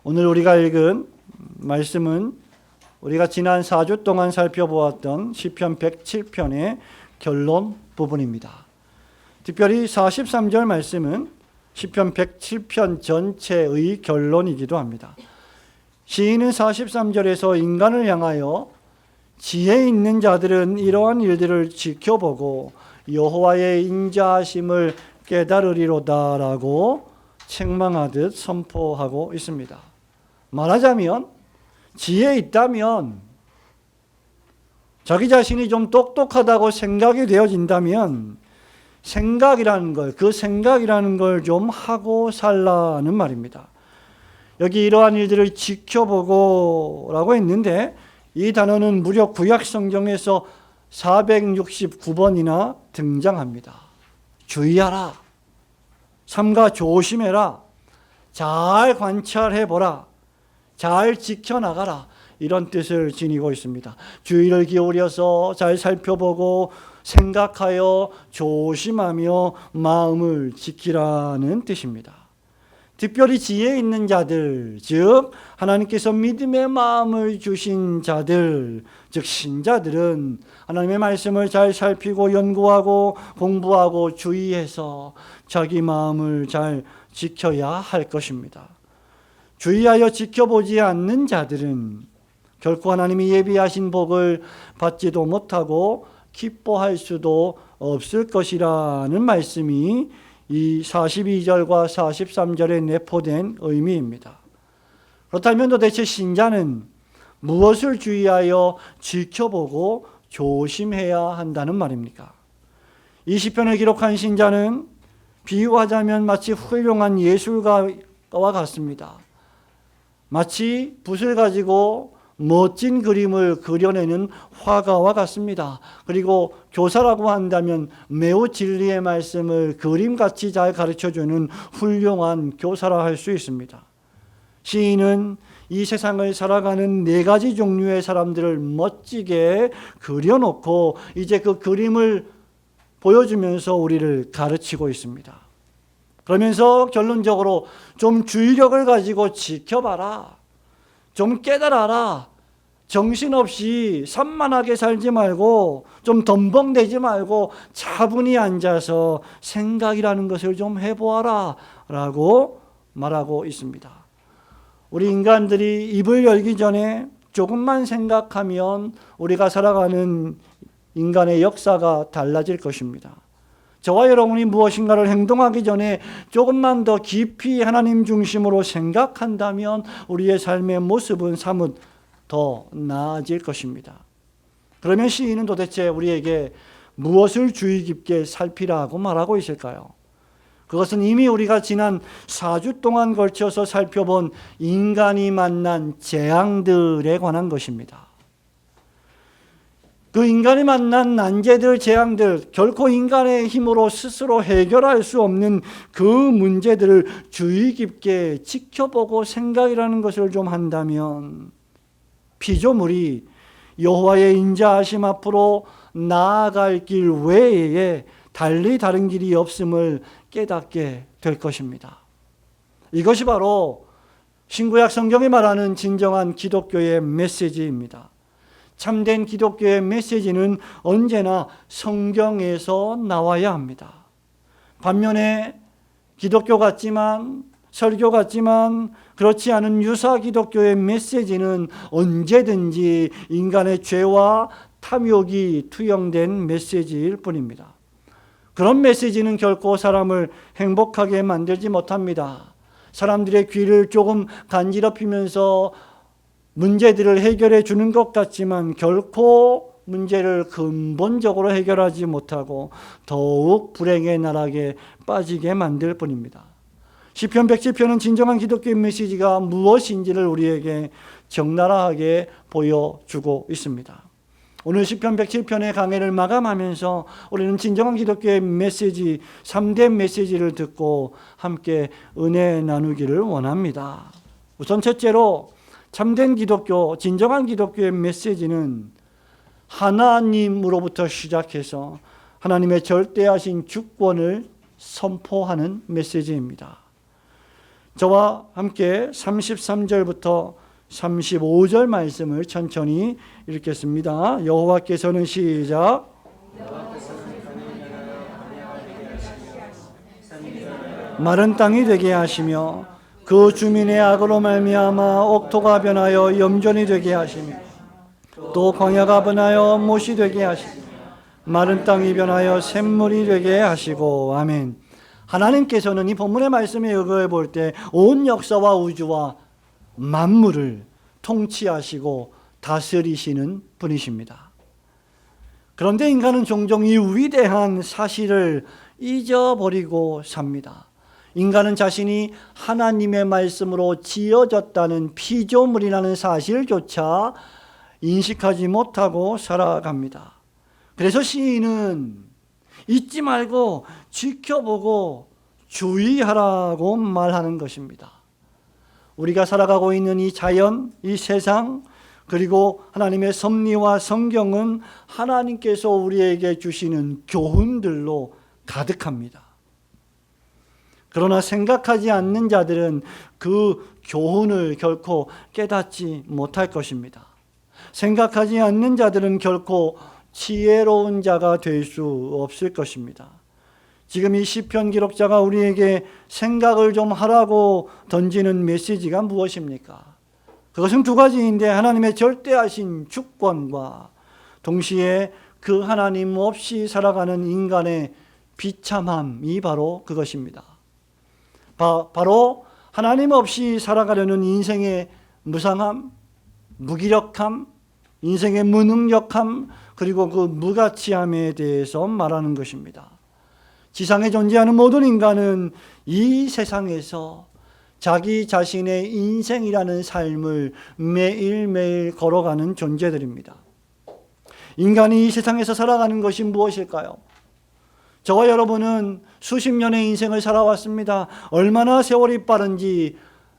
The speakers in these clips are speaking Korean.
오늘 우리가 읽은 말씀은 우리가 지난 4주 동안 살펴보았던 시편 107편의 결론 부분입니다. 특별히 43절 말씀은 시편 107편 전체의 결론이기도 합니다. 시인은 43절에서 인간을 향하여 지혜 있는 자들은 이러한 일들을 지켜보고 여호와의 인자하심을 깨달으리로다라고 책망하듯 선포하고 있습니다. 말하자면 지혜 있다면, 자기 자신이 좀 똑똑하다고 생각이 되어진다면 그 생각이라는 걸 좀 하고 살라는 말입니다. 여기 이러한 일들을 지켜보고 라고 했는데 이 단어는 무려 구약 성경에서 469번이나 등장합니다. 주의하라, 삼가 조심해라, 잘 관찰해보라, 잘 지켜나가라, 이런 뜻을 지니고 있습니다. 주의를 기울여서 잘 살펴보고 생각하여 조심하며 마음을 지키라는 뜻입니다. 특별히 지혜 있는 자들, 즉 하나님께서 믿음의 마음을 주신 자들, 즉 신자들은 하나님의 말씀을 잘 살피고 연구하고 공부하고 주의해서 자기 마음을 잘 지켜야 할 것입니다. 주의하여 지켜보지 않는 자들은 결코 하나님이 예비하신 복을 받지도 못하고 기뻐할 수도 없을 것이라는 말씀이 이 42절과 43절에 내포된 의미입니다. 그렇다면 도대체 신자는 무엇을 주의하여 지켜보고 조심해야 한다는 말입니까? 이 시편을 기록한 신자는 비유하자면 마치 훌륭한 예술가와 같습니다. 마치 붓을 가지고 멋진 그림을 그려내는 화가와 같습니다. 그리고 교사라고 한다면 매우 진리의 말씀을 그림같이 잘 가르쳐주는 훌륭한 교사라 할 수 있습니다. 시인은 이 세상을 살아가는 네 가지 종류의 사람들을 멋지게 그려놓고 이제 그 그림을 보여주면서 우리를 가르치고 있습니다. 그러면서 결론적으로 좀 주의력을 가지고 지켜봐라, 좀 깨달아라, 정신없이 산만하게 살지 말고 좀 덤벙대지 말고 차분히 앉아서 생각이라는 것을 좀 해보아라 라고 말하고 있습니다. 우리 인간들이 입을 열기 전에 조금만 생각하면 우리가 살아가는 인간의 역사가 달라질 것입니다. 저와 여러분이 무엇인가를 행동하기 전에 조금만 더 깊이 하나님 중심으로 생각한다면 우리의 삶의 모습은 사뭇 더 나아질 것입니다. 그러면 시인은 도대체 우리에게 무엇을 주의 깊게 살피라고 말하고 있을까요? 그것은 이미 우리가 지난 4주 동안 걸쳐서 살펴본 인간이 만난 재앙들에 관한 것입니다. 그 인간이 만난 난제들, 재앙들, 결코 인간의 힘으로 스스로 해결할 수 없는 그 문제들을 주의 깊게 지켜보고 생각이라는 것을 좀 한다면 피조물이 여호와의 인자하심 앞으로 나아갈 길 외에 달리 다른 길이 없음을 깨닫게 될 것입니다. 이것이 바로 신구약 성경이 말하는 진정한 기독교의 메시지입니다. 참된 기독교의 메시지는 언제나 성경에서 나와야 합니다. 반면에 기독교 같지만 설교 같지만 그렇지 않은 유사 기독교의 메시지는 언제든지 인간의 죄와 탐욕이 투영된 메시지일 뿐입니다. 그런 메시지는 결코 사람을 행복하게 만들지 못합니다. 사람들의 귀를 조금 간지럽히면서 문제들을 해결해 주는 것 같지만 결코 문제를 근본적으로 해결하지 못하고 더욱 불행의 나락에 빠지게 만들 뿐입니다. 시편 107편은 진정한 기독교의 메시지가 무엇인지를 우리에게 적나라하게 보여주고 있습니다. 오늘 시편 107편의 강해를 마감하면서 우리는 진정한 기독교의 메시지, 3대 메시지를 듣고 함께 은혜 나누기를 원합니다. 우선 첫째로 참된 기독교, 진정한 기독교의 메시지는 하나님으로부터 시작해서 하나님의 절대하신 주권을 선포하는 메시지입니다. 저와 함께 33절부터 35절 말씀을 천천히 읽겠습니다. 여호와께서는 시작. 마른 땅이 되게 하시며 그 주민의 악으로 말미암아 옥토가 변하여 염전이 되게 하시며 또 광야가 변하여 못이 되게 하시며 마른 땅이 변하여 샘물이 되게 하시고. 아멘. 하나님께서는 이 본문의 말씀에 의거해 볼 때 온 역사와 우주와 만물을 통치하시고 다스리시는 분이십니다. 그런데 인간은 종종 이 위대한 사실을 잊어버리고 삽니다. 인간은 자신이 하나님의 말씀으로 지어졌다는 피조물이라는 사실조차 인식하지 못하고 살아갑니다. 그래서 시인은 잊지 말고 지켜보고 주의하라고 말하는 것입니다. 우리가 살아가고 있는 이 자연, 이 세상, 그리고 하나님의 섭리와 성경은 하나님께서 우리에게 주시는 교훈들로 가득합니다. 그러나 생각하지 않는 자들은 그 교훈을 결코 깨닫지 못할 것입니다. 생각하지 않는 자들은 결코 지혜로운 자가 될 수 없을 것입니다. 지금 이 시편 기록자가 우리에게 생각을 좀 하라고 던지는 메시지가 무엇입니까? 그것은 두 가지인데 하나님의 절대하신 주권과 동시에 그 하나님 없이 살아가는 인간의 비참함이 바로 그것입니다. 바로 하나님 없이 살아가려는 인생의 무상함, 무기력함, 인생의 무능력함, 그리고 그 무가치함에 대해서 말하는 것입니다. 지상에 존재하는 모든 인간은 이 세상에서 자기 자신의 인생이라는 삶을 매일매일 걸어가는 존재들입니다. 인간이 이 세상에서 살아가는 것이 무엇일까요? 저와 여러분은 수십 년의 인생을 살아왔습니다. 얼마나 세월이 빠른지,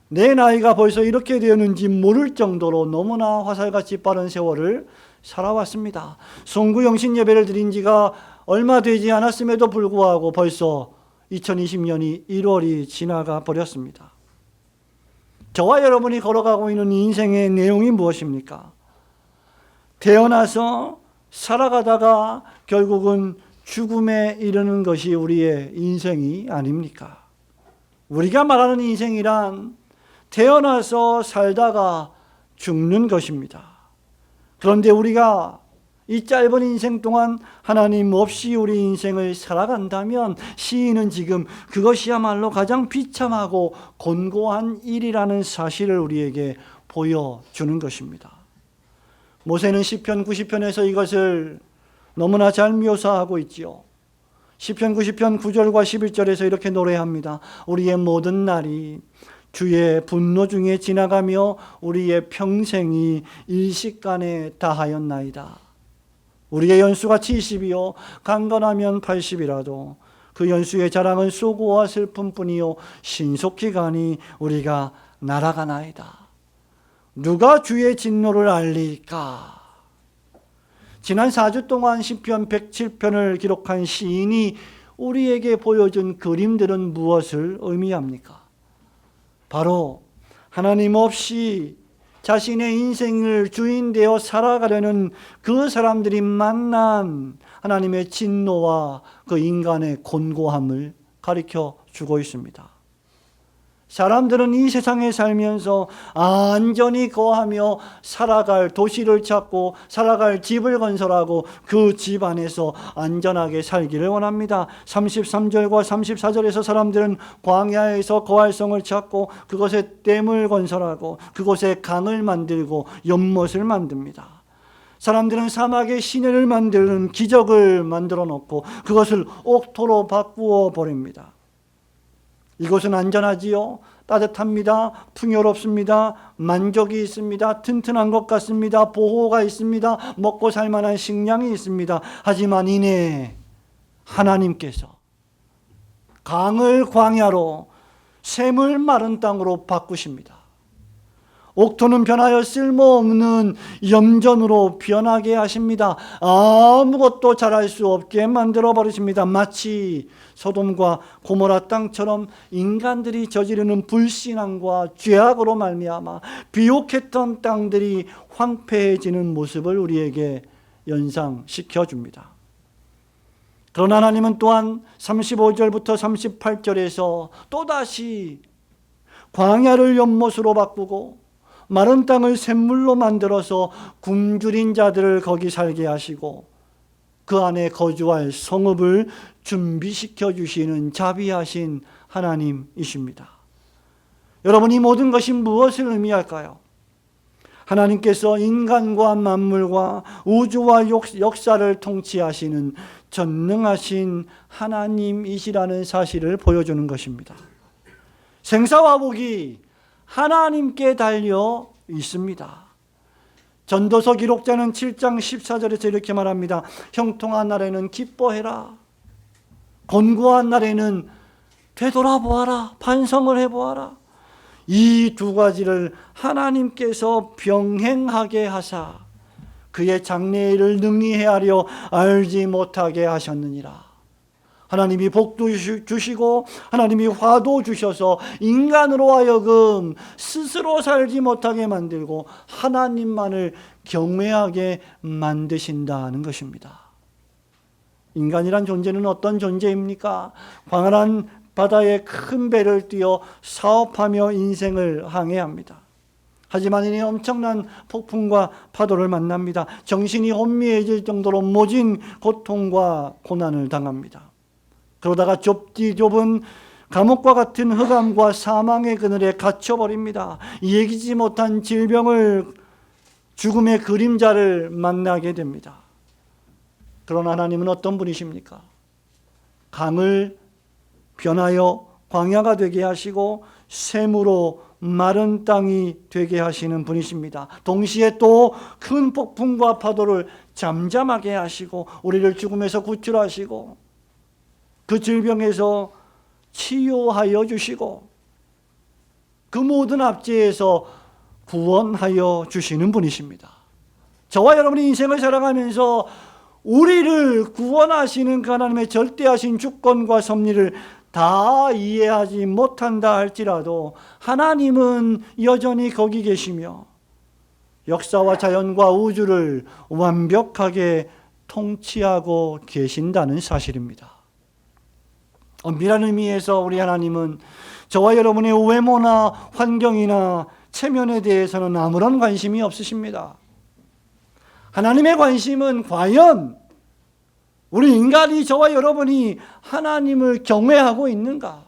내 나이가 벌써 이렇게 되었는지 모를 정도로 너무나 화살같이 빠른 세월을 살아왔습니다. 송구영신 예배를 드린 지가 얼마 되지 않았음에도 불구하고 벌써 2020년이 1월이 지나가 버렸습니다. 저와 여러분이 걸어가고 있는 인생의 내용이 무엇입니까? 태어나서 살아가다가 결국은 죽음에 이르는 것이 우리의 인생이 아닙니까? 우리가 말하는 인생이란 태어나서 살다가 죽는 것입니다. 그런데 우리가 이 짧은 인생 동안 하나님 없이 우리 인생을 살아간다면 시인은 지금 그것이야말로 가장 비참하고 곤고한 일이라는 사실을 우리에게 보여주는 것입니다. 모세는 시편 90편에서 이것을 너무나 잘 묘사하고 있지요. 시편 90편 9절과 11절에서 이렇게 노래합니다. 우리의 모든 날이 주의 분노 중에 지나가며 우리의 평생이 일식간에 다하였나이다. 우리의 연수가 70이요 강건하면 80이라도 그 연수의 자랑은 수고와 슬픔뿐이요 신속히 가니 우리가 날아가나이다. 누가 주의 진노를 알리까? 지난 4주 동안 시편 107편을 기록한 시인이 우리에게 보여준 그림들은 무엇을 의미합니까? 바로 하나님 없이 자신의 인생을 주인 되어 살아가려는 그 사람들이 만난 하나님의 진노와 그 인간의 곤고함을 가르쳐 주고 있습니다. 사람들은 이 세상에 살면서 안전히 거하며 살아갈 도시를 찾고 살아갈 집을 건설하고 그 집 안에서 안전하게 살기를 원합니다. 33절과 34절에서 사람들은 광야에서 거할성을 찾고 그곳에 댐을 건설하고 그곳에 강을 만들고 연못을 만듭니다. 사람들은 사막에 시내를 만드는 기적을 만들어 놓고 그것을 옥토로 바꾸어 버립니다. 이곳은 안전하지요. 따뜻합니다. 풍요롭습니다. 만족이 있습니다. 튼튼한 것 같습니다. 보호가 있습니다. 먹고 살 만한 식량이 있습니다. 하지만 이내 하나님께서 강을 광야로 샘을 마른 땅으로 바꾸십니다. 옥토는 변하여 쓸모없는 염전으로 변하게 하십니다. 아무것도 잘할 수 없게 만들어 버리십니다. 마치 소돔과 고모라 땅처럼 인간들이 저지르는 불신앙과 죄악으로 말미암아 비옥했던 땅들이 황폐해지는 모습을 우리에게 연상시켜 줍니다. 그러나 하나님은 또한 35절부터 38절에서 또다시 광야를 연못으로 바꾸고 마른 땅을 샘물로 만들어서 굶주린 자들을 거기 살게 하시고 그 안에 거주할 성읍을 준비시켜 주시는 자비하신 하나님이십니다. 여러분, 이 모든 것이 무엇을 의미할까요? 하나님께서 인간과 만물과 우주와 역사를 통치하시는 전능하신 하나님이시라는 사실을 보여주는 것입니다. 생사화복이 하나님께 달려 있습니다. 전도서 기록자는 7장 14절에서 이렇게 말합니다. 형통한 날에는 기뻐해라. 곤고한 날에는 되돌아보아라. 반성을 해보아라. 이 두 가지를 하나님께서 병행하게 하사 그의 장래일을 능히 헤아려 알지 못하게 하셨느니라. 하나님이 복도 주시고 하나님이 화도 주셔서 인간으로 하여금 스스로 살지 못하게 만들고 하나님만을 경외하게 만드신다는 것입니다. 인간이란 존재는 어떤 존재입니까? 광활한 바다에 큰 배를 띄어 사업하며 인생을 항해합니다. 하지만 이는 엄청난 폭풍과 파도를 만납니다. 정신이 혼미해질 정도로 모진 고통과 고난을 당합니다. 그러다가 좁은 감옥과 같은 흑암과 사망의 그늘에 갇혀버립니다. 예기치 못한 질병을, 죽음의 그림자를 만나게 됩니다. 그러나 하나님은 어떤 분이십니까? 강을 변하여 광야가 되게 하시고 샘으로 마른 땅이 되게 하시는 분이십니다. 동시에 또 큰 폭풍과 파도를 잠잠하게 하시고 우리를 죽음에서 구출하시고 그 질병에서 치유하여 주시고 그 모든 압제에서 구원하여 주시는 분이십니다. 저와 여러분이 인생을 살아가면서 우리를 구원하시는 그 하나님의 절대하신 주권과 섭리를 다 이해하지 못한다 할지라도 하나님은 여전히 거기 계시며 역사와 자연과 우주를 완벽하게 통치하고 계신다는 사실입니다. 엄밀한 의미에서 우리 하나님은 저와 여러분의 외모나 환경이나 체면에 대해서는 아무런 관심이 없으십니다. 하나님의 관심은 과연 우리 인간이, 저와 여러분이 하나님을 경외하고 있는가?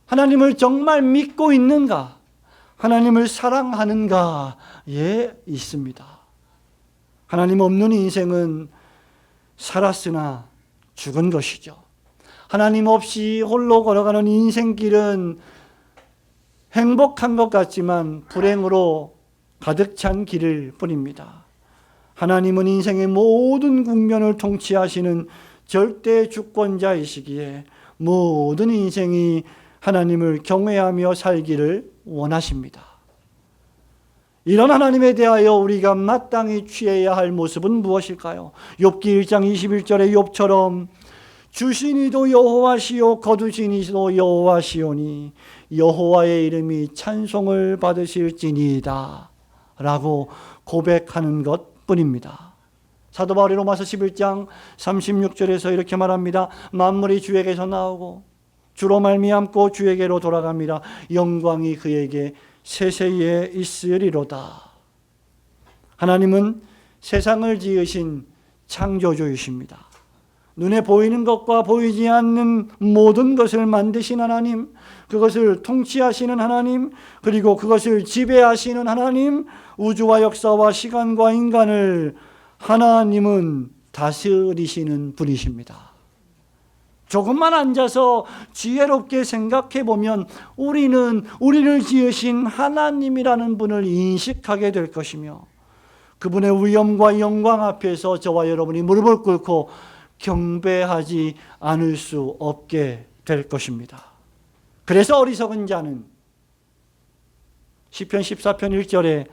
하나님을 정말 믿고 있는가? 하나님을 사랑하는가에 있습니다. 하나님 없는 인생은 살았으나 죽은 것이죠. 하나님 없이 홀로 걸어가는 인생길은 행복한 것 같지만 불행으로 가득 찬 길일 뿐입니다. 하나님은 인생의 모든 국면을 통치하시는 절대 주권자이시기에 모든 인생이 하나님을 경외하며 살기를 원하십니다. 이런 하나님에 대하여 우리가 마땅히 취해야 할 모습은 무엇일까요? 욥기 1장 21절에 욥처럼 주신 이도 여호와시요 거두신 이도 여호와시오니 여호와의 이름이 찬송을 받으실지니이다 라고 고백하는 것 뿐입니다. 사도 바울이 로마서 11장 36절에서 이렇게 말합니다. 만물이 주에게서 나오고 주로 말미암고 주에게로 돌아갑니다. 영광이 그에게 세세에 있으리로다. 하나님은 세상을 지으신 창조주이십니다. 눈에 보이는 것과 보이지 않는 모든 것을 만드신 하나님, 그것을 통치하시는 하나님, 그리고 그것을 지배하시는 하나님, 우주와 역사와 시간과 인간을 하나님은 다스리시는 분이십니다. 조금만 앉아서 지혜롭게 생각해 보면 우리는 우리를 지으신 하나님이라는 분을 인식하게 될 것이며 그분의 위엄과 영광 앞에서 저와 여러분이 무릎을 꿇고 경배하지 않을 수 없게 될 것입니다. 그래서 어리석은 자는 시편 14편 1절에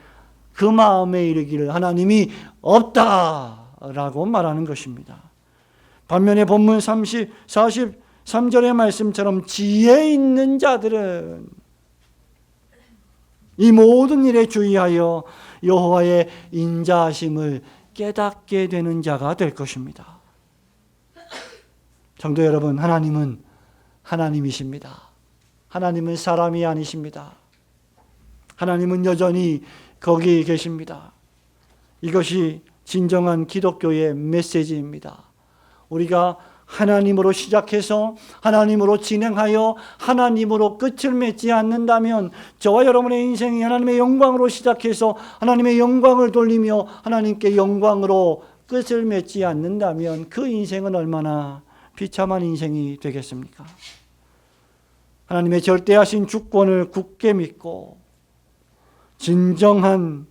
그 마음에 이르기를 하나님이 없다라고 말하는 것입니다. 반면에 본문 43절의 말씀처럼 지혜 있는 자들은 이 모든 일에 주의하여 여호와의 인자하심을 깨닫게 되는 자가 될 것입니다. 성도 여러분, 하나님은 하나님이십니다. 하나님은 사람이 아니십니다. 하나님은 여전히 거기 계십니다. 이것이 진정한 기독교의 메시지입니다. 우리가 하나님으로 시작해서 하나님으로 진행하여 하나님으로 끝을 맺지 않는다면, 저와 여러분의 인생이 하나님의 영광으로 시작해서 하나님의 영광을 돌리며 하나님께 영광으로 끝을 맺지 않는다면 그 인생은 얼마나 비참한 인생이 되겠습니까? 하나님의 절대하신 주권을 굳게 믿고 진정한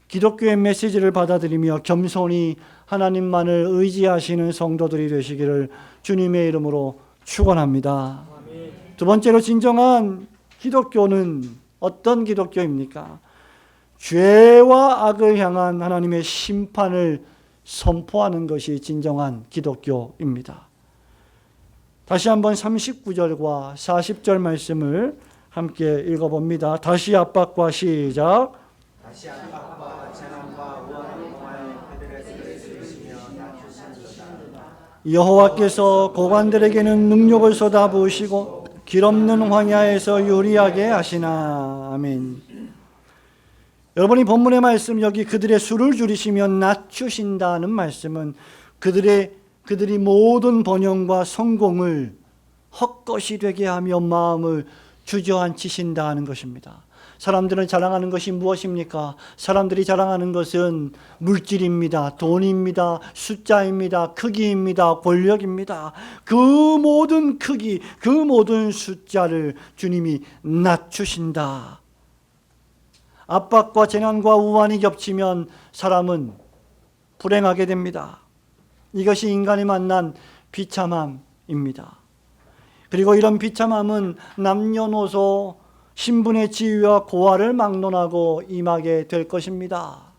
기독교의 메시지를 받아들이며 겸손히 하나님만을 의지하시는 성도들이 되시기를 주님의 이름으로 축원합니다. 두 번째로, 진정한 기독교는 어떤 기독교입니까? 죄와 악을 향한 하나님의 심판을 선포하는 것이 진정한 기독교입니다. 다시 한번 39절과 40절 말씀을 함께 읽어봅니다. 다시 압박과 시작. 다시 압박과 재난과 우환을 통하여 그들의 속에 쓰시며 낮추시는도다. 여호와께서 고관들에게는 능력을 쏟아부으시고 길없는 황야에서 유리하게 하시나. 아멘. 여러분이 본문의 말씀, 여기 그들의 수를 줄이시며 낮추신다는 말씀은 그들이 모든 번영과 성공을 헛것이 되게 하며 마음을 주저앉히신다는 것입니다. 사람들은 자랑하는 것이 무엇입니까? 사람들이 자랑하는 것은 물질입니다. 돈입니다. 숫자입니다. 크기입니다. 권력입니다. 그 모든 크기, 그 모든 숫자를 주님이 낮추신다. 압박과 재난과 우환이 겹치면 사람은 불행하게 됩니다. 이것이 인간이 만난 비참함입니다. 그리고 이런 비참함은 남녀노소 신분의 지위와 고하를 막론하고 임하게 될 것입니다.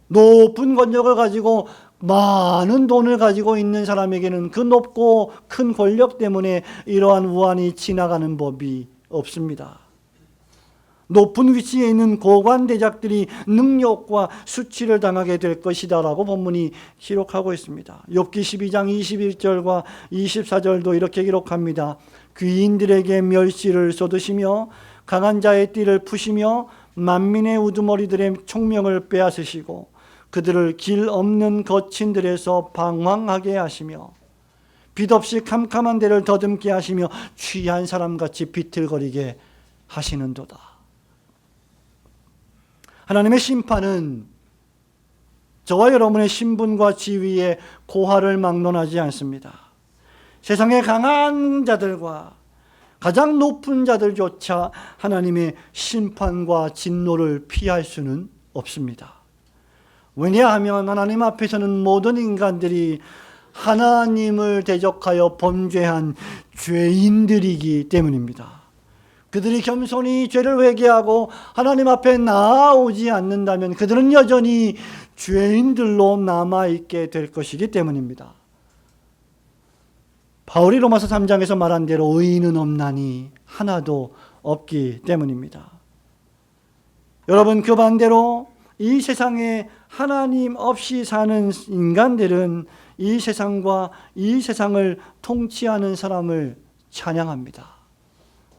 높은 권력을 가지고 많은 돈을 가지고 있는 사람에게는 그 높고 큰 권력 때문에 이러한 우환이 지나가는 법이 없습니다. 높은 위치에 있는 고관대작들이 능력과 수치를 당하게 될 것이다 라고 본문이 기록하고 있습니다. 욥기 12장 21절과 24절도 이렇게 기록합니다. 귀인들에게 멸시를 쏟으시며 강한 자의 띠를 푸시며 만민의 우두머리들의 총명을 빼앗으시고 그들을 길 없는 거친들에서 방황하게 하시며 빛 없이 캄캄한 데를 더듬게 하시며 취한 사람같이 비틀거리게 하시는도다. 하나님의 심판은 저와 여러분의 신분과 지위의 고하를 막론하지 않습니다. 세상의 강한 자들과 가장 높은 자들조차 하나님의 심판과 진노를 피할 수는 없습니다. 왜냐하면 하나님 앞에서는 모든 인간들이 하나님을 대적하여 범죄한 죄인들이기 때문입니다. 그들이 겸손히 죄를 회개하고 하나님 앞에 나아오지 않는다면 그들은 여전히 죄인들로 남아있게 될 것이기 때문입니다. 바울이 로마서 3장에서 말한 대로 의인은 없나니 하나도 없기 때문입니다. 여러분, 그 반대로 이 세상에 하나님 없이 사는 인간들은 이 세상과 이 세상을 통치하는 사람을 찬양합니다.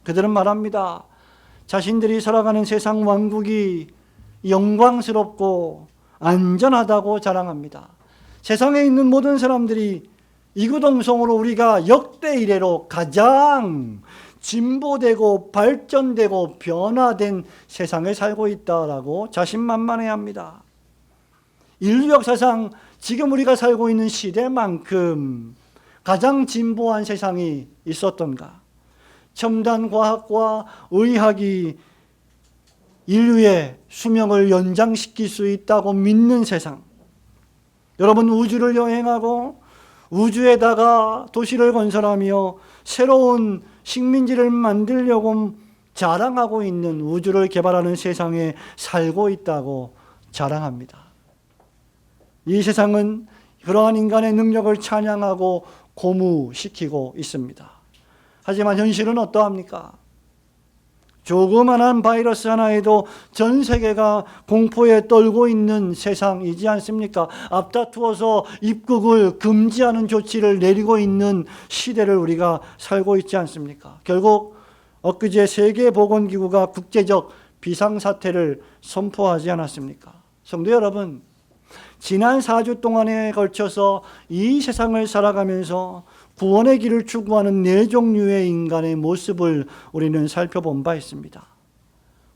그들은 말합니다. 자신들이 살아가는 세상 왕국이 영광스럽고 안전하다고 자랑합니다. 세상에 있는 모든 사람들이 이구동성으로 우리가 역대 이래로 가장 진보되고 발전되고 변화된 세상에 살고 있다라고 자신만만해합니다. 인류 역사상 지금 우리가 살고 있는 시대만큼 가장 진보한 세상이 있었던가? 첨단 과학과 의학이 인류의 수명을 연장시킬 수 있다고 믿는 세상. 여러분, 우주를 여행하고 우주에다가 도시를 건설하며 새로운 식민지를 만들려고 자랑하고 있는, 우주를 개발하는 세상에 살고 있다고 자랑합니다. 이 세상은 그러한 인간의 능력을 찬양하고 고무시키고 있습니다. 하지만 현실은 어떠합니까? 조그만한 바이러스 하나에도 전 세계가 공포에 떨고 있는 세상이지 않습니까? 앞다투어서 입국을 금지하는 조치를 내리고 있는 시대를 우리가 살고 있지 않습니까? 결국 엊그제 세계보건기구가 국제적 비상사태를 선포하지 않았습니까? 성도 여러분, 지난 4주 동안에 걸쳐서 이 세상을 살아가면서 구원의 길을 추구하는 네 종류의 인간의 모습을 우리는 살펴본 바 있습니다.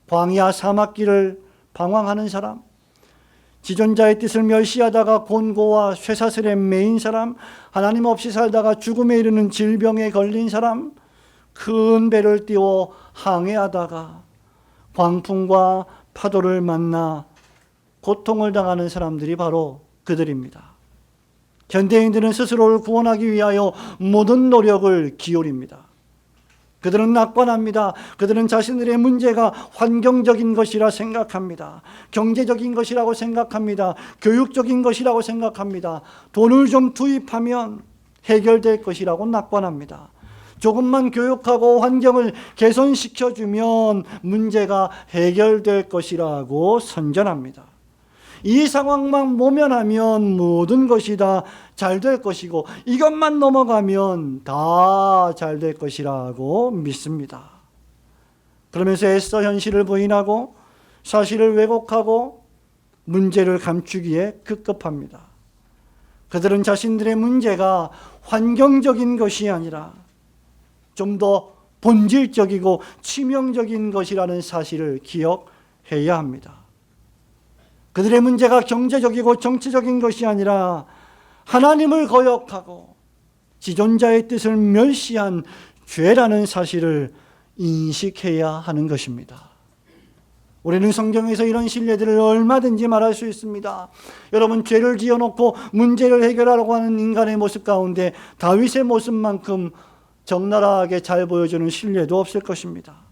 광야 사막길을 방황하는 사람, 지존자의 뜻을 멸시하다가 곤고와 쇠사슬에 매인 사람, 하나님 없이 살다가 죽음에 이르는 질병에 걸린 사람, 큰 배를 띄워 항해하다가 광풍과 파도를 만나 고통을 당하는 사람들이 바로 그들입니다. 현대인들은 스스로를 구원하기 위하여 모든 노력을 기울입니다. 그들은 낙관합니다. 그들은 자신들의 문제가 환경적인 것이라 생각합니다. 경제적인 것이라고 생각합니다. 교육적인 것이라고 생각합니다. 돈을 좀 투입하면 해결될 것이라고 낙관합니다. 조금만 교육하고 환경을 개선시켜주면 문제가 해결될 것이라고 선전합니다. 이 상황만 모면하면 모든 것이 다 잘 될 것이고 이것만 넘어가면 다 잘 될 것이라고 믿습니다. 그러면서 애써 현실을 부인하고 사실을 왜곡하고 문제를 감추기에 급급합니다. 그들은 자신들의 문제가 환경적인 것이 아니라 좀 더 본질적이고 치명적인 것이라는 사실을 기억해야 합니다. 그들의 문제가 경제적이고 정치적인 것이 아니라 하나님을 거역하고 지존자의 뜻을 멸시한 죄라는 사실을 인식해야 하는 것입니다. 우리는 성경에서 이런 신뢰들을 얼마든지 말할 수 있습니다. 여러분, 죄를 지어놓고 문제를 해결하려고 하는 인간의 모습 가운데 다윗의 모습만큼 적나라하게 잘 보여주는 신뢰도 없을 것입니다.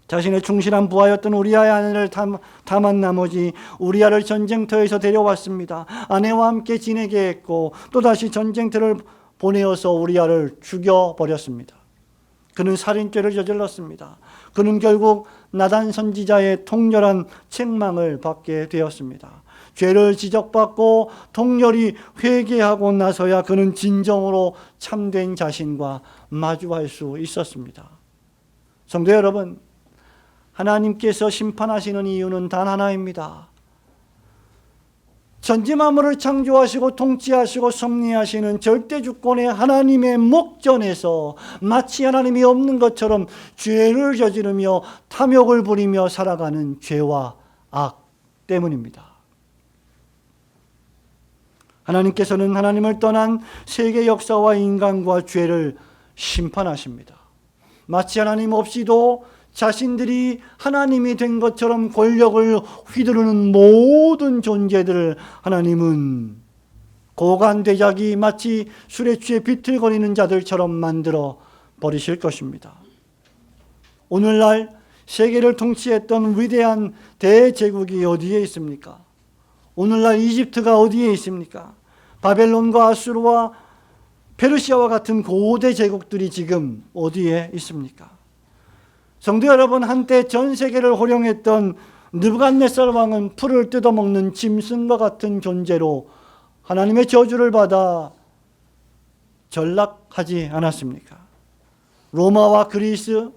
자신의 충실한 부하였던 우리아의 아내를 담한 나머지 우리아를 전쟁터에서 데려왔습니다. 아내와 함께 지내게 했고 또다시 전쟁터를 보내어서 우리아를 죽여버렸습니다. 그는 살인죄를 저질렀습니다. 그는 결국 나단 선지자의 통렬한 책망을 받게 되었습니다. 죄를 지적받고 통렬히 회개하고 나서야 그는 진정으로 참된 자신과 마주할 수 있었습니다. 성도 여러분, 하나님께서 심판하시는 이유는 단 하나입니다. 천지만물을 창조하시고 통치하시고 섭리하시는 절대주권의 하나님의 목전에서 마치 하나님이 없는 것처럼 죄를 저지르며 탐욕을 부리며 살아가는 죄와 악 때문입니다. 하나님께서는 하나님을 떠난 세계 역사와 인간과 죄를 심판하십니다. 마치 하나님 없이도 자신들이 하나님이 된 것처럼 권력을 휘두르는 모든 존재들을 하나님은 고관대작이 마치 술에 취해 비틀거리는 자들처럼 만들어 버리실 것입니다. 오늘날 세계를 통치했던 위대한 대제국이 어디에 있습니까? 오늘날 이집트가 어디에 있습니까? 바벨론과 아수르와 페르시아와 같은 고대 제국들이 지금 어디에 있습니까? 성도 여러분, 한때 전 세계를 호령했던 느부갓네살 왕은 풀을 뜯어먹는 짐승과 같은 존재로 하나님의 저주를 받아 전락하지 않았습니까? 로마와 그리스,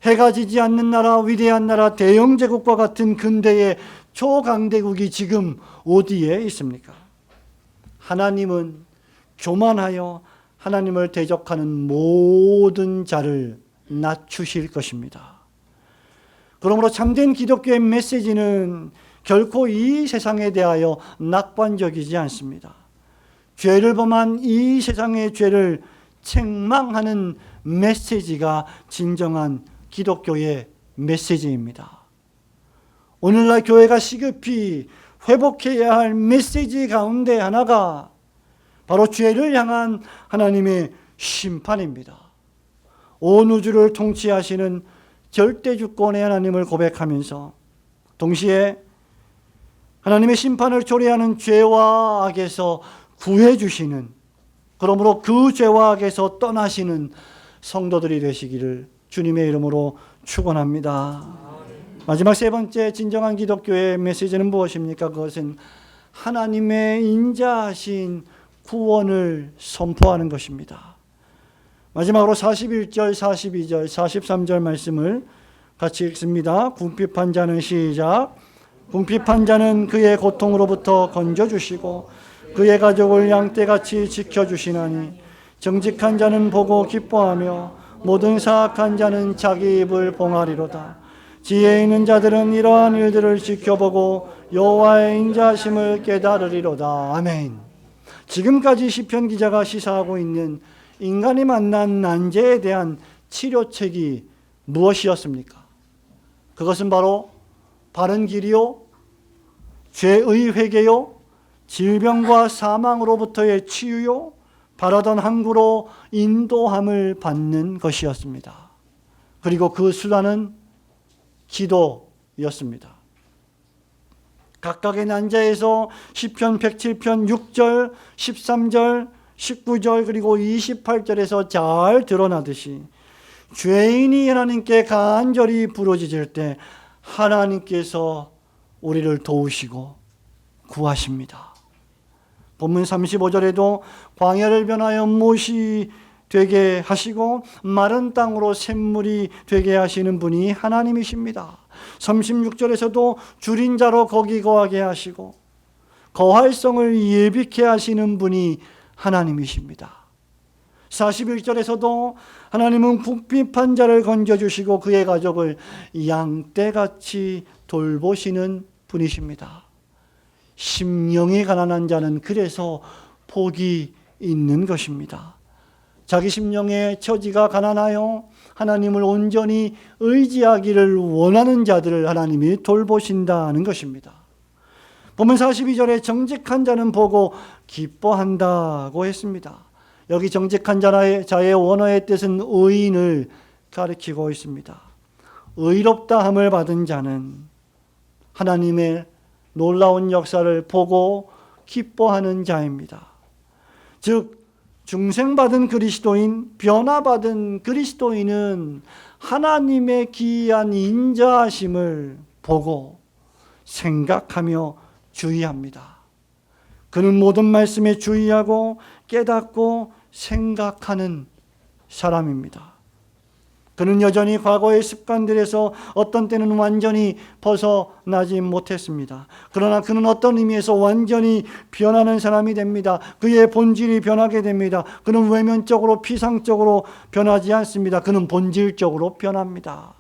해가 지지 않는 나라, 위대한 나라, 대영 제국과 같은 근대의 초강대국이 지금 어디에 있습니까? 하나님은 교만하여 하나님을 대적하는 모든 자를 낮추실 것입니다. 그러므로 참된 기독교의 메시지는 결코 이 세상에 대하여 낙관적이지 않습니다. 죄를 범한 이 세상의 죄를 책망하는 메시지가 진정한 기독교의 메시지입니다. 오늘날 교회가 시급히 회복해야 할 메시지 가운데 하나가 바로 죄를 향한 하나님의 심판입니다. 온 우주를 통치하시는 절대 주권의 하나님을 고백하면서 동시에 하나님의 심판을 초래하는 죄와 악에서 구해 주시는, 그러므로 그 죄와 악에서 떠나시는 성도들이 되시기를 주님의 이름으로 축원합니다. 마지막 세 번째 진정한 기독교의 메시지는 무엇입니까? 그것은 하나님의 인자하신 구원을 선포하는 것입니다. 마지막으로 41절, 42절, 43절 말씀을 같이 읽습니다. 궁핍한 자는 시작. 궁핍한 자는 그의 고통으로부터 건져주시고 그의 가족을 양떼같이 지켜주시나니 정직한 자는 보고 기뻐하며 모든 사악한 자는 자기 입을 봉하리로다. 지혜 있는 자들은 이러한 일들을 지켜보고 여호와의 인자하심을 깨달으리로다. 아멘. 지금까지 시편 기자가 시사하고 있는 인간이 만난 난제에 대한 치료책이 무엇이었습니까? 그것은 바로 바른 길이요, 죄의 회개요, 질병과 사망으로부터의 치유요, 바라던 항구로 인도함을 받는 것이었습니다. 그리고 그 수단은 기도였습니다. 각각의 난제에서 시편 107편 6절, 13절, 19절 그리고 28절에서 잘 드러나듯이 죄인이 하나님께 간절히 부르짖을 때 하나님께서 우리를 도우시고 구하십니다. 본문 35절에도 광야를 변하여 못이 되게 하시고 마른 땅으로 샘물이 되게 하시는 분이 하나님이십니다. 36절에서도 줄인 자로 거기 거하게 하시고 거할성을 예비케 하시는 분이 하나님이십니다. 41절에서도 하나님은 궁핍한 자를 건져주시고 그의 가족을 양떼같이 돌보시는 분이십니다. 심령이 가난한 자는 그래서 복이 있는 것입니다. 자기 심령의 처지가 가난하여 하나님을 온전히 의지하기를 원하는 자들을 하나님이 돌보신다는 것입니다. 본문 42절에 정직한 자는 보고 기뻐한다고 했습니다. 여기 정직한 자의 원어의 뜻은 의인을 가리키고 있습니다. 의롭다 함을 받은 자는 하나님의 놀라운 역사를 보고 기뻐하는 자입니다. 즉 중생받은 그리스도인, 변화받은 그리스도인은 하나님의 기이한 인자하심을 보고 생각하며 주의합니다. 그는 모든 말씀에 주의하고 깨닫고 생각하는 사람입니다. 그는 여전히 과거의 습관들에서 어떤 때는 완전히 벗어나지 못했습니다. 그러나 그는 어떤 의미에서 완전히 변하는 사람이 됩니다. 그의 본질이 변하게 됩니다. 그는 외면적으로 피상적으로 변하지 않습니다. 그는 본질적으로 변합니다.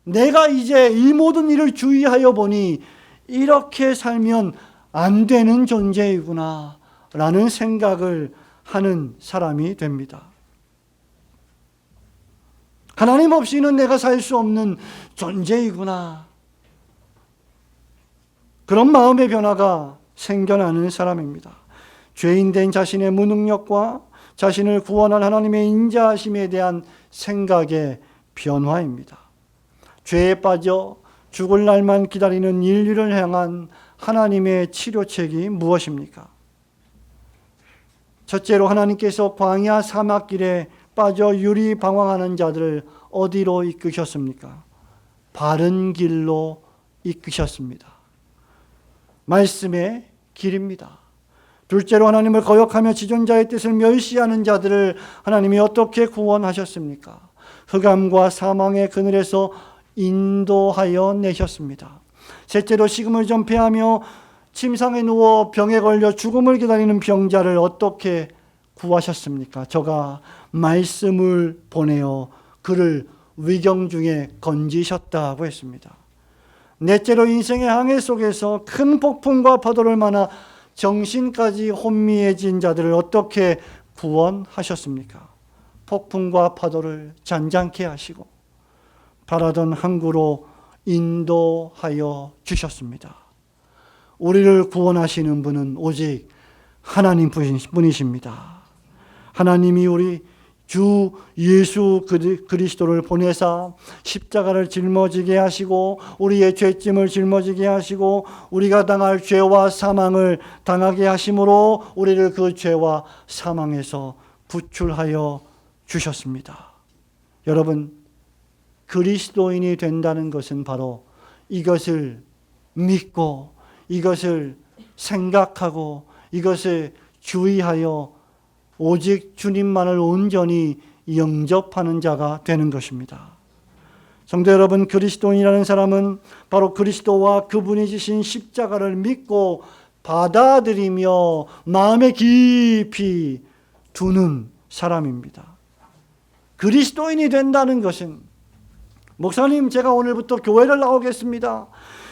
내가 이제 이 모든 일을 주의하여 보니 이렇게 살면 안 되는 존재이구나 라는 생각을 하는 사람이 됩니다. 하나님 없이는 내가 살 수 없는 존재이구나. 그런 마음의 변화가 생겨나는 사람입니다. 죄인된 자신의 무능력과 자신을 구원한 하나님의 인자하심에 대한 생각의 변화입니다. 죄에 빠져 죽을 날만 기다리는 인류를 향한 하나님의 치료책이 무엇입니까? 첫째로 하나님께서 광야 사막길에 빠져 유리방황하는 자들을 어디로 이끄셨습니까? 바른 길로 이끄셨습니다. 말씀의 길입니다. 둘째로 하나님을 거역하며 지존자의 뜻을 멸시하는 자들을 하나님이 어떻게 구원하셨습니까? 흑암과 사망의 그늘에서 인도하여 내셨습니다. 셋째로 식음을 전폐하며 침상에 누워 병에 걸려 죽음을 기다리는 병자를 어떻게 구하셨습니까? 저가 말씀을 보내어 그를 위경 중에 건지셨다고 했습니다. 넷째로 인생의 항해 속에서 큰 폭풍과 파도를 만나 정신까지 혼미해진 자들을 어떻게 구원하셨습니까? 폭풍과 파도를 잔잔케 하시고 바라던 항구로 인도하여 주셨습니다. 우리를 구원하시는 분은 오직 하나님 분이십니다. 하나님이 우리 주 예수 그리스도를 보내사 십자가를 짊어지게 하시고 우리의 죄짐을 짊어지게 하시고 우리가 당할 죄와 사망을 당하게 하심으로 우리를 그 죄와 사망에서 구출하여 주셨습니다. 여러분, 그리스도인이 된다는 것은 바로 이것을 믿고 이것을 생각하고 이것을 주의하여 오직 주님만을 온전히 영접하는 자가 되는 것입니다. 성도 여러분, 그리스도인이라는 사람은 바로 그리스도와 그분이 지신 십자가를 믿고 받아들이며 마음에 깊이 두는 사람입니다. 그리스도인이 된다는 것은 목사님, 제가 오늘부터 교회를 나오겠습니다.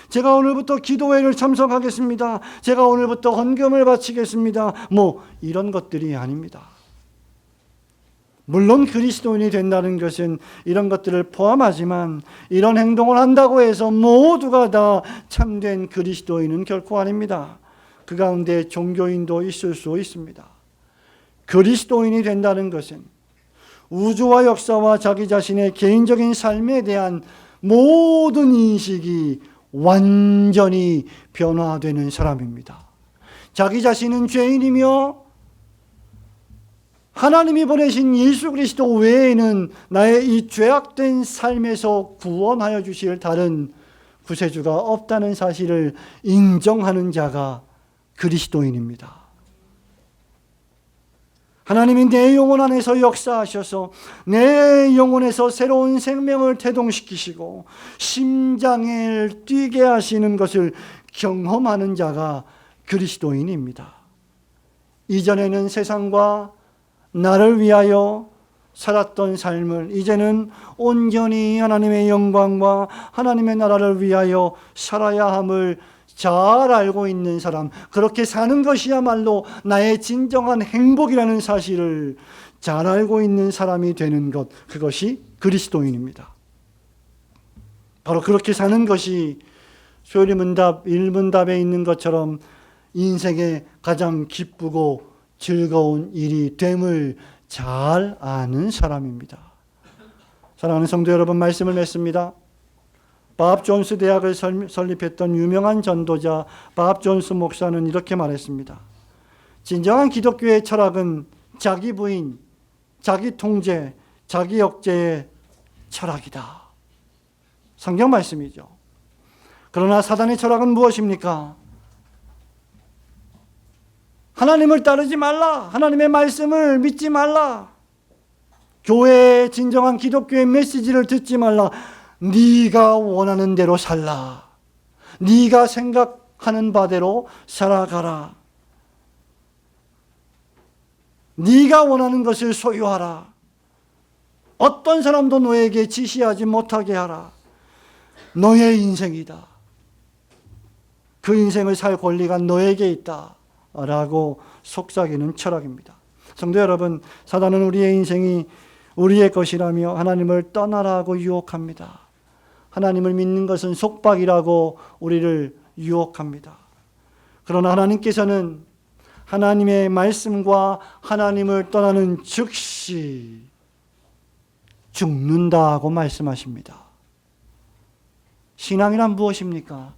제가 오늘부터 기도회를 참석하겠습니다. 제가 오늘부터 헌금을 바치겠습니다. 이런 것들이 아닙니다. 물론 그리스도인이 된다는 것은 이런 것들을 포함하지만 이런 행동을 한다고 해서 모두가 다 참된 그리스도인은 결코 아닙니다. 그 가운데 종교인도 있을 수 있습니다. 그리스도인이 된다는 것은 우주와 역사와 자기 자신의 개인적인 삶에 대한 모든 인식이 완전히 변화되는 사람입니다. 자기 자신은 죄인이며 하나님이 보내신 예수 그리스도 외에는 나의 이 죄악된 삶에서 구원하여 주실 다른 구세주가 없다는 사실을 인정하는 자가 그리스도인입니다. 하나님이 내 영혼 안에서 역사하셔서 내 영혼에서 새로운 생명을 태동시키시고 심장을 뛰게 하시는 것을 경험하는 자가 그리스도인입니다. 이전에는 세상과 나를 위하여 살았던 삶을 이제는 온전히 하나님의 영광과 하나님의 나라를 위하여 살아야 함을 잘 알고 있는 사람, 그렇게 사는 것이야말로 나의 진정한 행복이라는 사실을 잘 알고 있는 사람이 되는 것, 그것이 그리스도인입니다. 바로 그렇게 사는 것이 소요리문답 1문답에 있는 것처럼 인생의 가장 기쁘고 즐거운 일이 됨을 잘 아는 사람입니다. 사랑하는 성도 여러분, 말씀을 맺습니다. 밥 존스 대학을 설립했던 유명한 전도자 밥 존스 목사는 이렇게 말했습니다. 진정한 기독교의 철학은 자기 부인, 자기 통제, 자기 억제의 철학이다. 성경 말씀이죠. 그러나 사단의 철학은 무엇입니까? 하나님을 따르지 말라. 하나님의 말씀을 믿지 말라. 교회의 진정한 기독교의 메시지를 듣지 말라. 네가 원하는 대로 살라. 네가 생각하는 바대로 살아가라. 네가 원하는 것을 소유하라. 어떤 사람도 너에게 지시하지 못하게 하라. 너의 인생이다. 그 인생을 살 권리가 너에게 있다. 라고 속삭이는 철학입니다. 성도 여러분, 사단은 우리의 인생이 우리의 것이라며 하나님을 떠나라고 유혹합니다. 하나님을 믿는 것은 속박이라고 우리를 유혹합니다. 그러나 하나님께서는 하나님의 말씀과 하나님을 떠나는 즉시 죽는다고 말씀하십니다. 신앙이란 무엇입니까?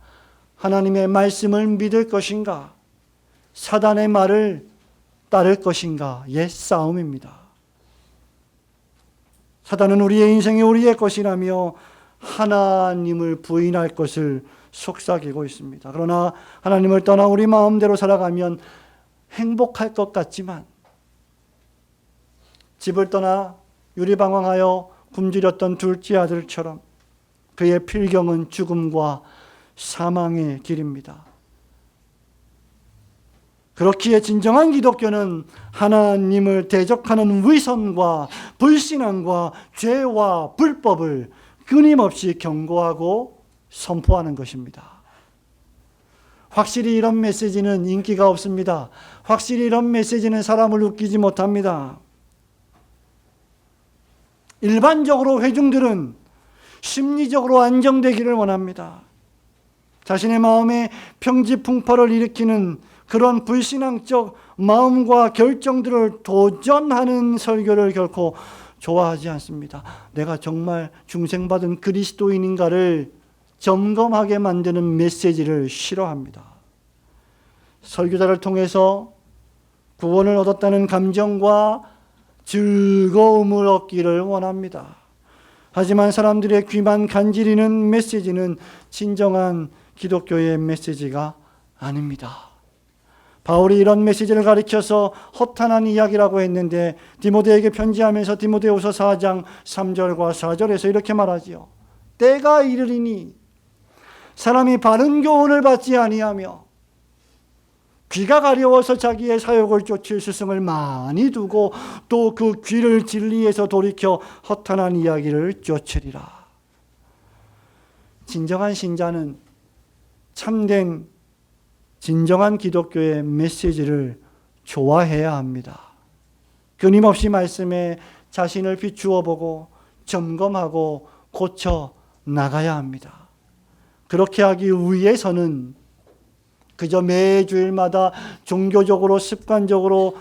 하나님의 말씀을 믿을 것인가? 사단의 말을 따를 것인가의 싸움입니다. 사단은 우리의 인생이 우리의 것이라며 하나님을 부인할 것을 속삭이고 있습니다. 그러나 하나님을 떠나 우리 마음대로 살아가면 행복할 것 같지만 집을 떠나 유리방황하여 굶주렸던 둘째 아들처럼 그의 필경은 죽음과 사망의 길입니다. 그렇기에 진정한 기독교는 하나님을 대적하는 위선과 불신앙과 죄와 불법을 끊임없이 경고하고 선포하는 것입니다. 확실히 이런 메시지는 인기가 없습니다. 확실히 이런 메시지는 사람을 웃기지 못합니다. 일반적으로 회중들은 심리적으로 안정되기를 원합니다. 자신의 마음에 평지풍파를 일으키는 그런 불신앙적 마음과 결정들을 도전하는 설교를 결코 좋아하지 않습니다. 내가 정말 중생받은 그리스도인인가를 점검하게 만드는 메시지를 싫어합니다. 설교자를 통해서 구원을 얻었다는 감정과 즐거움을 얻기를 원합니다. 하지만 사람들의 귀만 간지리는 메시지는 진정한 기독교의 메시지가 아닙니다. 바울이 이런 메시지를 가리켜서 허탄한 이야기라고 했는데 디모데에게 편지하면서 디모데후서 4장 3절과 4절에서 이렇게 말하지요. 때가 이르리니 사람이 바른 교훈을 받지 아니하며 귀가 가려워서 자기의 사욕을 쫓을 스승을 많이 두고 또 그 귀를 진리에서 돌이켜 허탄한 이야기를 쫓으리라. 진정한 신자는 참된 진정한 기독교의 메시지를 좋아해야 합니다. 끊임없이 말씀에 자신을 비추어 보고 점검하고 고쳐 나가야 합니다. 그렇게 하기 위해서는 그저 매주일마다 종교적으로 습관적으로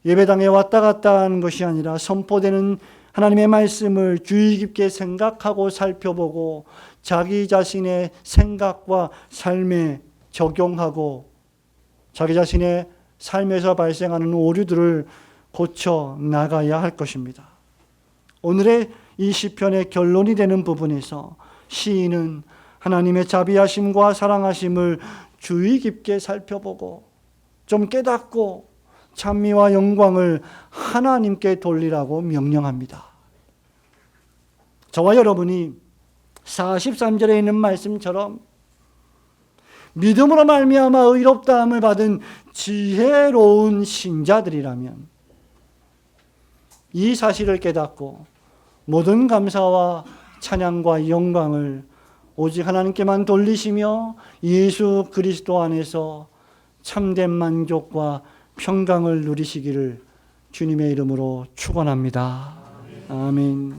예배당에 왔다 갔다 하는 것이 아니라 선포되는 하나님의 말씀을 주의 깊게 생각하고 살펴보고 자기 자신의 생각과 삶에 적용하고 자기 자신의 삶에서 발생하는 오류들을 고쳐 나가야 할 것입니다. 오늘의 이 시편의 결론이 되는 부분에서 시인은 하나님의 자비하심과 사랑하심을 주의 깊게 살펴보고 좀 깨닫고 찬미와 영광을 하나님께 돌리라고 명령합니다. 저와 여러분이 43절에 있는 말씀처럼 믿음으로 말미암아 의롭다함을 받은 지혜로운 신자들이라면 이 사실을 깨닫고 모든 감사와 찬양과 영광을 오직 하나님께만 돌리시며 예수 그리스도 안에서 참된 만족과 평강을 누리시기를 주님의 이름으로 축원합니다. 아멘.